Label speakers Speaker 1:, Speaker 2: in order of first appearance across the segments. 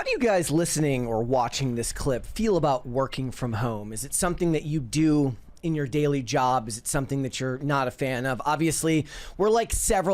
Speaker 1: do you guys listening or watching this clip feel about working from home? Is it something that you do in your daily job? Is it something that you're not a fan of? Obviously, we're like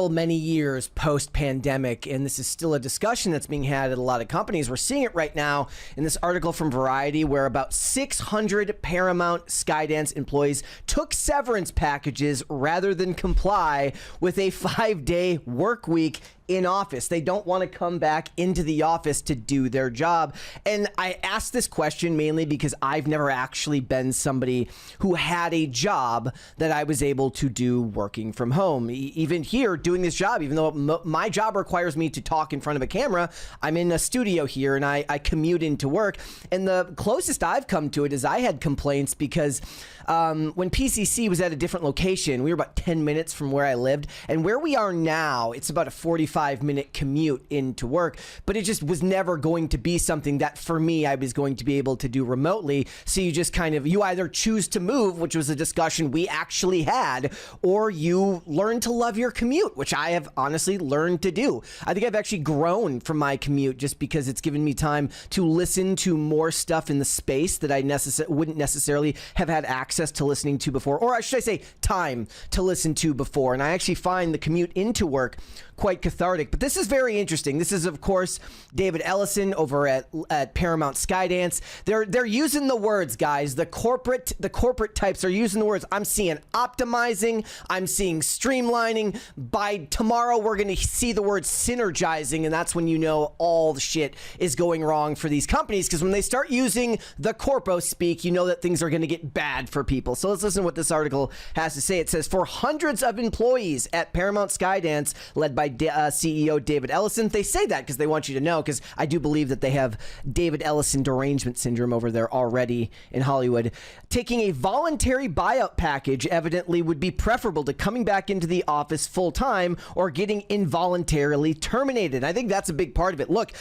Speaker 1: many years post-pandemic, and this is still a discussion that's being had at a lot of companies. We're seeing it right now in this article from Variety where about 600 Paramount Skydance employees took severance packages rather than comply with a 5-day work week in office. They don't want to come back into the office to do their job. And I asked this question mainly because I've never actually been somebody who had a job that I was able to do working from home. Even here doing this job, even though my job requires me to talk in front of a camera, I'm in a studio here and I commute into work. And the closest I've come to it is I had complaints because when PCC was at a different location, we were about 10 minutes from where I lived. And where we are now, it's about a 45-minute commute into work, but it just was never going to be something that for me I was going to be able to do remotely. So you just you either choose to move, which was a discussion we actually had, or you learn to love your commute, which I have honestly learned to do. I think I've actually grown from my commute just because it's given me time to listen to more stuff in the space that I wouldn't necessarily have had access to listening to before, or should I say time to listen to before. And I actually find the commute into work quite cathartic. But this is very interesting. This is, of course, David Ellison over at Paramount Skydance. They're using the words, guys. The corporate types are using the words. I'm seeing optimizing. I'm seeing streamlining. By tomorrow, we're going to see the word synergizing, and that's when you know all the shit is going wrong for these companies, because when they start using the corpo speak, you know that things are going to get bad for people. So let's listen to what this article has to say. It says, for hundreds of employees at Paramount Skydance, led by CEO David Ellison. They say that because they want you to know, because I do believe that they have David Ellison derangement syndrome over there already in Hollywood. Taking a voluntary buyout package evidently would be preferable to coming back into the office full time or getting involuntarily terminated. I think that's a big part of it. Look,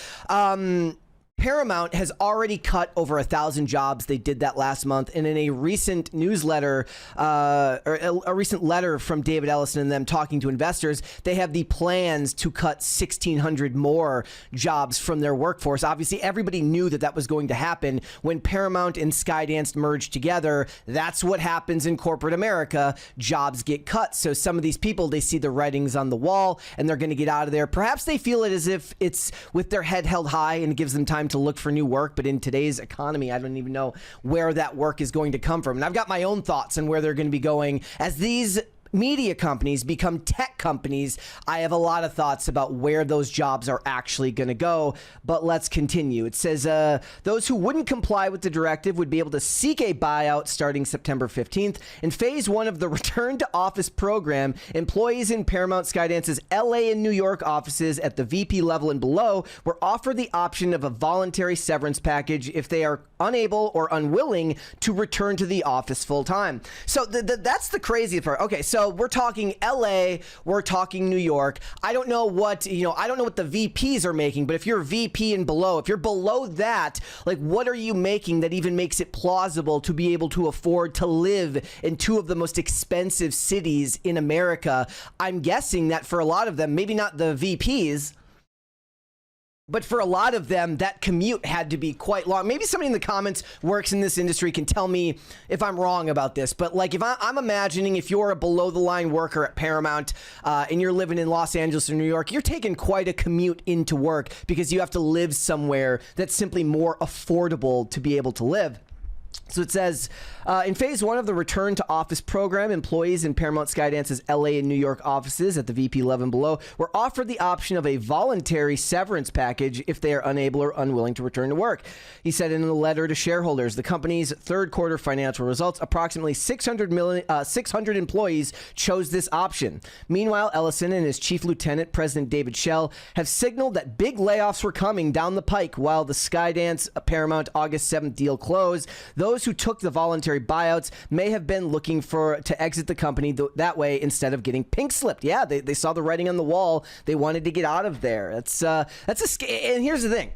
Speaker 1: Paramount has already cut over 1,000 jobs. They did that last month. And in a recent newsletter, or a recent letter from David Ellison and them talking to investors, they have the plans to cut 1,600 more jobs from their workforce. Obviously, everybody knew that that was going to happen. When Paramount and Skydance merged together, that's what happens in corporate America. Jobs get cut. So some of these people, they see the writings on the wall and they're going to get out of there. Perhaps they feel it as if it's with their head held high and it gives them time to look for new work. But in today's economy, I don't even know where that work is going to come from. And I've got my own thoughts on where they're going to be going as these media companies become tech companies. I have a lot of thoughts about where those jobs are actually going to go, but let's continue. It says those who wouldn't comply with the directive would be able to seek a buyout starting September 15th. In phase one of the return to office program, employees in Paramount Skydance's LA and New York offices at the VP level and below were offered the option of a voluntary severance package if they are unable or unwilling to return to the office full time. So that's the crazy part. Okay, so we're talking LA, we're talking New York. I don't know what, I don't know what the VPs are making, but if you're VP and below, if you're below that, like what are you making that even makes it plausible to be able to afford to live in two of the most expensive cities in America? I'm guessing that for a lot of them, maybe not the VPs, but for a lot of them, that commute had to be quite long. Maybe somebody in the comments works in this industry can tell me if I'm wrong about this. But like if I'm imagining if you're a below the line worker at Paramount and you're living in Los Angeles or New York, you're taking quite a commute into work because you have to live somewhere that's simply more affordable to be able to live. So it says, in phase one of the return to office program, employees in Paramount Skydance's LA and New York offices at the VP level and below were offered the option of a voluntary severance package if they are unable or unwilling to return to work. He said in a letter to shareholders, the company's third quarter financial results, approximately 600 employees chose this option. Meanwhile, Ellison and his chief lieutenant, President David Schell, have signaled that big layoffs were coming down the pike while the Skydance Paramount August 7th deal closed. Those who took the voluntary buyouts may have been looking to exit the company that way instead of getting pink slipped. Yeah, they saw the writing on the wall. They wanted to get out of there. And here's the thing.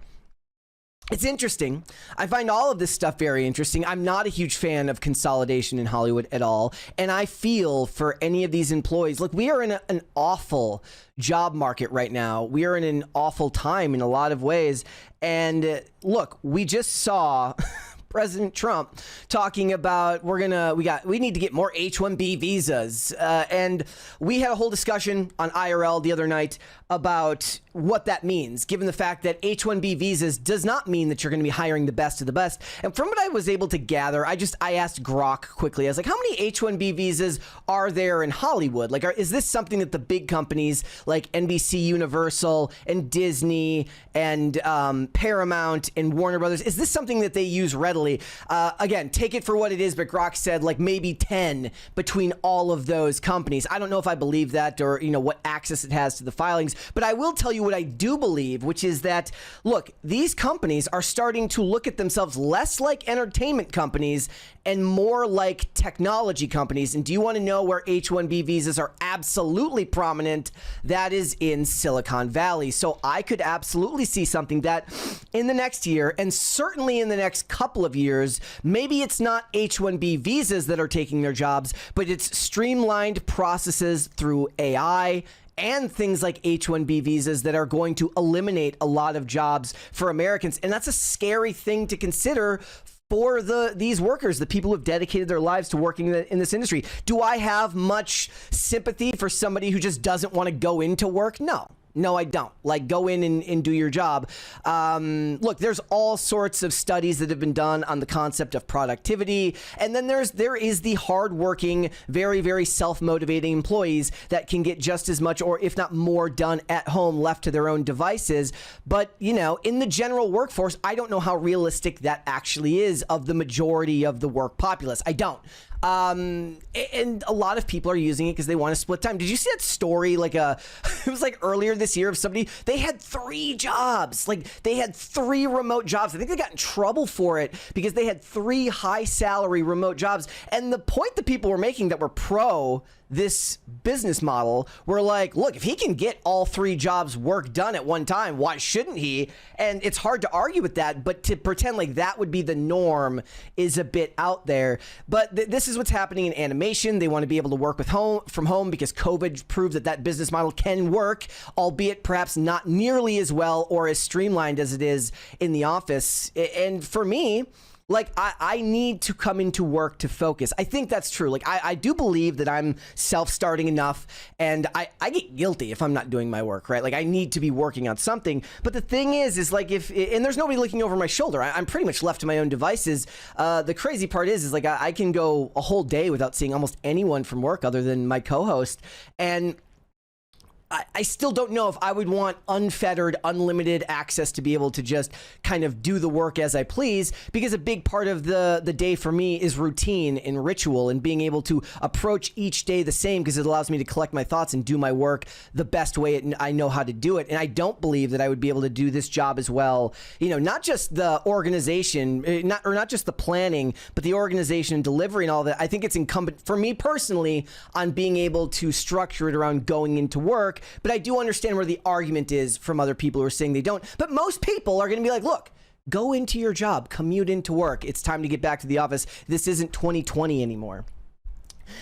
Speaker 1: It's interesting. I find all of this stuff very interesting. I'm not a huge fan of consolidation in Hollywood at all. And I feel for any of these employees. Look, we are in an awful job market right now. We are in an awful time in a lot of ways. And look, we just saw President Trump talking about we need to get more H-1B visas. And we had a whole discussion on IRL the other night about what that means, given the fact that H-1B visas does not mean that you're going to be hiring the best of the best. And from what I was able to gather, I asked Grok quickly. I was like, how many H-1B visas are there in Hollywood? Like, is this something that the big companies like NBC Universal and Disney and Paramount and Warner Brothers, is this something that they use readily? Again, take it for what it is, but Grok said like maybe 10 between all of those companies. I don't know if I believe that or, what access it has to the filings. But I will tell you what I do believe, which is that, look, these companies are starting to look at themselves less like entertainment companies and more like technology companies. And do you want to know where H-1B visas are absolutely prominent? That is in Silicon Valley. So I could absolutely see something that in the next year, and certainly in the next couple of years, maybe it's not H-1B visas that are taking their jobs, but it's streamlined processes through AI and things like H-1B visas that are going to eliminate a lot of jobs for Americans. And that's a scary thing to consider for these workers, the people who have dedicated their lives to working in this industry. Do I have much sympathy for somebody who just doesn't want to go into work? No, I don't. Like, go in and do your job. Look, there's all sorts of studies that have been done on the concept of productivity. And then there is the hardworking, very, very self-motivating employees that can get just as much or if not more done at home left to their own devices. But, in the general workforce, I don't know how realistic that actually is of the majority of the work populace. I don't. And a lot of people are using it because they want to split time. Did you see that story? It was like earlier this year of somebody, they had 3 jobs. Like they had 3 remote jobs. I think they got in trouble for it because they had 3 high salary remote jobs. And the point that people were making that were pro this business model were like, look, if he can get all 3 jobs work done at one time, why shouldn't he? And it's hard to argue with that, but to pretend like that would be the norm is a bit out there. But this is what's happening in animation. They want to be able to work from home because COVID proved that business model can work, albeit perhaps not nearly as well or as streamlined as it is in the office. And for me, like, I need to come into work to focus. I think that's true. Like, I do believe that I'm self-starting enough, and I get guilty if I'm not doing my work, right? Like, I need to be working on something. But the thing is like, and there's nobody looking over my shoulder. I'm pretty much left to my own devices. The crazy part is like, I can go a whole day without seeing almost anyone from work other than my co-host. And I still don't know if I would want unfettered, unlimited access to be able to just kind of do the work as I please, because a big part of the day for me is routine and ritual and being able to approach each day the same because it allows me to collect my thoughts and do my work the best way I know how to do it. And I don't believe that I would be able to do this job as well, not just the organization, not just the planning, but the organization and delivery and all that. I think it's incumbent for me personally on being able to structure it around going into work. But I do understand where the argument is from other people who are saying they don't. But most people are going to be like, look, go into your job, commute into work. It's time to get back to the office. This isn't 2020 anymore.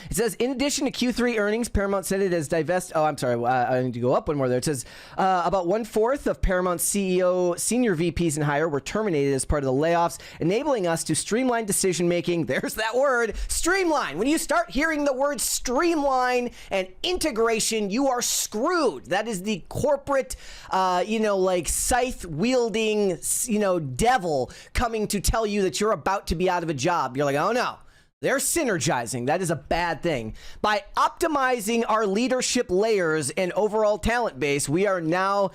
Speaker 1: It says, in addition to Q3 earnings, Paramount said it has divested. Oh, I'm sorry. I need to go up one more there. It says about 1/4 of Paramount's CEO, senior VPs and higher were terminated as part of the layoffs, enabling us to streamline decision making. There's that word, streamline. When you start hearing the word streamline and integration, you are screwed. That is the corporate, like scythe wielding, devil coming to tell you that you're about to be out of a job. You're like, oh no. They're synergizing. That is a bad thing. By optimizing our leadership layers and overall talent base, we are now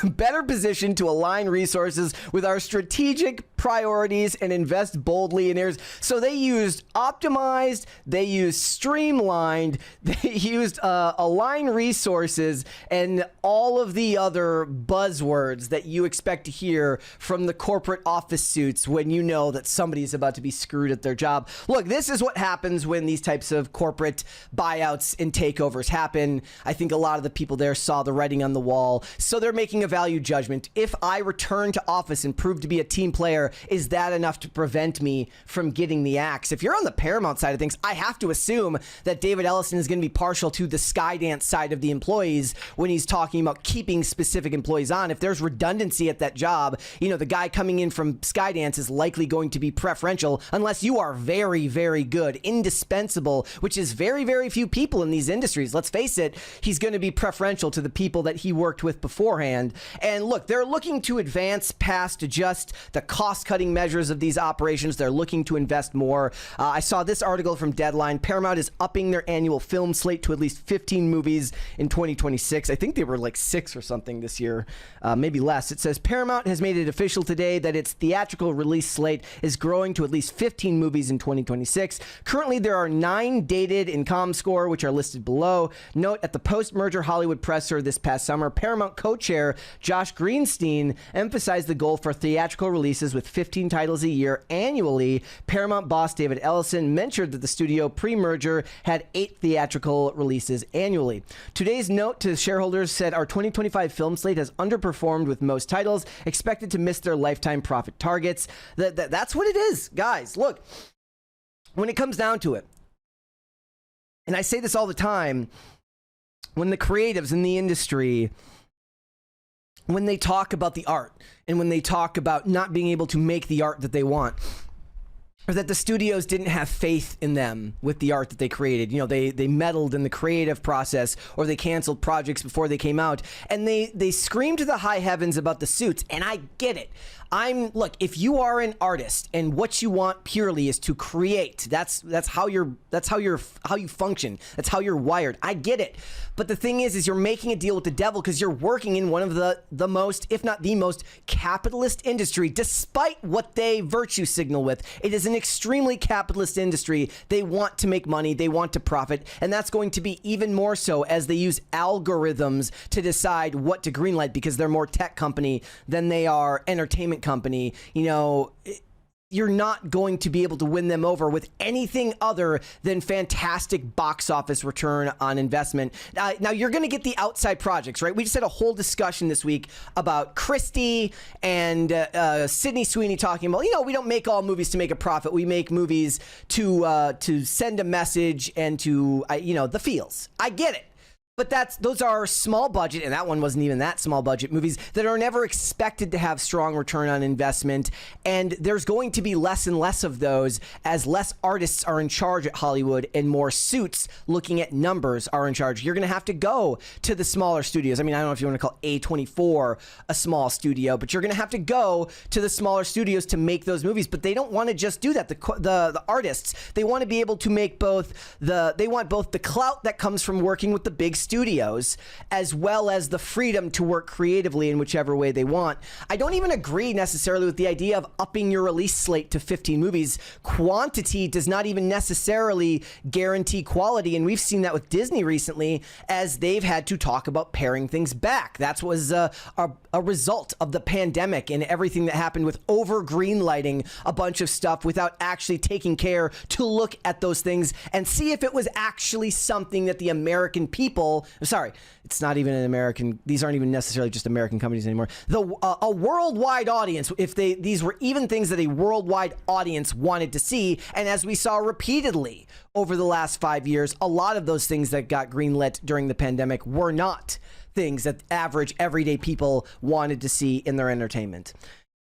Speaker 1: better positioned to align resources with our strategic priorities and invest boldly in areas. So they used optimized, they used streamlined, they used align resources, and all of the other buzzwords that you expect to hear from the corporate office suits when you know that somebody's about to be screwed at their job. Look, this is what happens when these types of corporate buyouts and takeovers happen. I think a lot of the people there saw the writing on the wall, so they're making a value judgment. If I return to office and prove to be a team player, is that enough to prevent me from getting the axe? If you're on the Paramount side of things, I have to assume that David Ellison is going to be partial to the Skydance side of the employees when he's talking about keeping specific employees on. If there's redundancy at that job, you know, the guy coming in from Skydance is likely going to be preferential unless you are very, very good, indispensable, which is very, very few people in these industries. Let's face it, he's going to be preferential to the people that he worked with beforehand. And look, they're looking to advance past just the cost-cutting measures of these operations. They're looking to invest more. I saw this article from Deadline. Paramount is upping their annual film slate to at least 15 movies in 2026. I think they were like 6 or something this year, maybe less. It says Paramount has made it official today that its theatrical release slate is growing to at least 15 movies in 2026. Currently, there are 9 dated in ComScore, which are listed below. Note, at the post-merger Hollywood presser this past summer, Paramount co-chair Josh Greenstein emphasized the goal for theatrical releases with 15 titles a year annually. Paramount boss David Ellison mentioned that the studio pre-merger had 8 theatrical releases annually. Today's note to shareholders said our 2025 film slate has underperformed, with most titles expected to miss their lifetime profit targets. That's what it is, guys. Look, when it comes down to it, and I say this all the time, when the creatives in the industry, when they talk about the art and when they talk about not being able to make the art that they want, or that the studios didn't have faith in them with the art that they created, you know, they meddled in the creative process, or they canceled projects before they came out, and they scream to the high heavens about the suits, and I get it. Look, if you are an artist and what you want purely is to create, that's how you function. That's how you're wired. I get it. But the thing is you're making a deal with the devil because you're working in one of the most, if not the most, capitalist industry, despite what they virtue signal with. It is an extremely capitalist industry. They want to make money. They want to profit. And that's going to be even more so as they use algorithms to decide what to greenlight, because they're more tech company than they are entertainment company. You know, you're not going to be able to win them over with anything other than fantastic box office return on investment. Now you're going to get the outside projects, right? We just had a whole discussion this week about Christie and Sydney Sweeney talking about, you know, we don't make all movies to make a profit. We make movies to send a message and to, you know, the feels. I get it. But those are small budget, and that one wasn't even that small budget, movies that are never expected to have strong return on investment. And there's going to be less and less of those as less artists are in charge at Hollywood and more suits looking at numbers are in charge. You're going to have to go to the smaller studios. I mean, I don't know if you want to call A24 a small studio, but you're going to have to go to the smaller studios to make those movies. But they don't want to just do that. The artists, they want to be able to make they want both the clout that comes from working with the big studios as well as the freedom to work creatively in whichever way they want. I don't even agree necessarily with the idea of upping your release slate to 15 movies. Quantity does not even necessarily guarantee quality, and we've seen that with Disney recently as they've had to talk about paring things back. That was a result of the pandemic and everything that happened with over greenlighting a bunch of stuff without actually taking care to look at those things and see if it was actually something that the American people, sorry, it's not even an American, these aren't even necessarily just American companies anymore, a worldwide audience, if these were even things that a worldwide audience wanted to see. And as we saw repeatedly over the last 5 years, a lot of those things that got greenlit during the pandemic were not things that average everyday people wanted to see in their entertainment.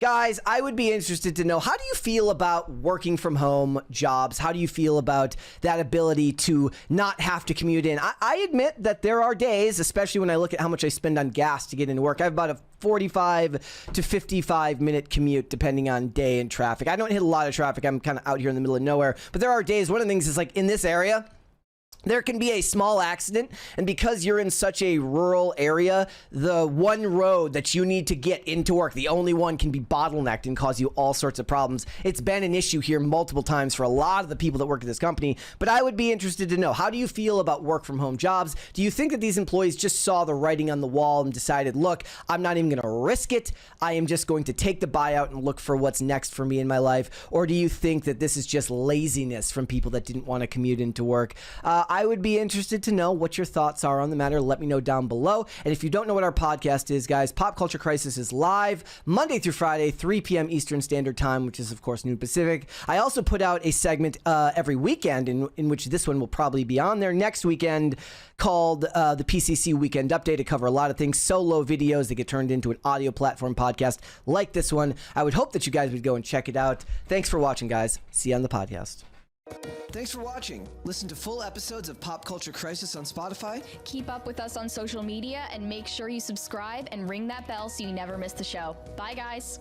Speaker 1: Guys, I would be interested to know, how do you feel about working from home jobs? How do you feel about that ability to not have to commute in? I admit that there are days, especially when I look at how much I spend on gas to get into work, I have about a 45 to 55 minute commute depending on day and traffic. I don't hit a lot of traffic. I'm kind of out here in the middle of nowhere, but there are days, one of the things is like in this area, There can be a small accident, and because you're in such a rural area, the one road that you need to get into work, the only one, can be bottlenecked and cause you all sorts of problems. It's been an issue here multiple times for a lot of the people that work at this company, but I would be interested to know, how do you feel about work from home jobs? Do you think that these employees just saw the writing on the wall and decided, look, I'm not even going to risk it. I am just going to take the buyout and look for what's next for me in my life? Or do you think that this is just laziness from people that didn't want to commute into work? I would be interested to know what your thoughts are on the matter. Let me know down below. And if you don't know what our podcast is, guys, Pop Culture Crisis is live Monday through Friday, 3 p.m. Eastern Standard Time, which is, of course, noon Pacific. I also put out a segment every weekend in which this one will probably be on there next weekend, called the PCC Weekend Update. To cover a lot of things, solo videos that get turned into an audio platform podcast like this one. I would hope that you guys would go and check it out. Thanks for watching, guys. See you on the podcast. Thanks for watching. Listen to full episodes of Pop Culture Crisis on Spotify.
Speaker 2: Keep up with us on social media and make sure you subscribe and ring that bell so you never miss the show. Bye, guys.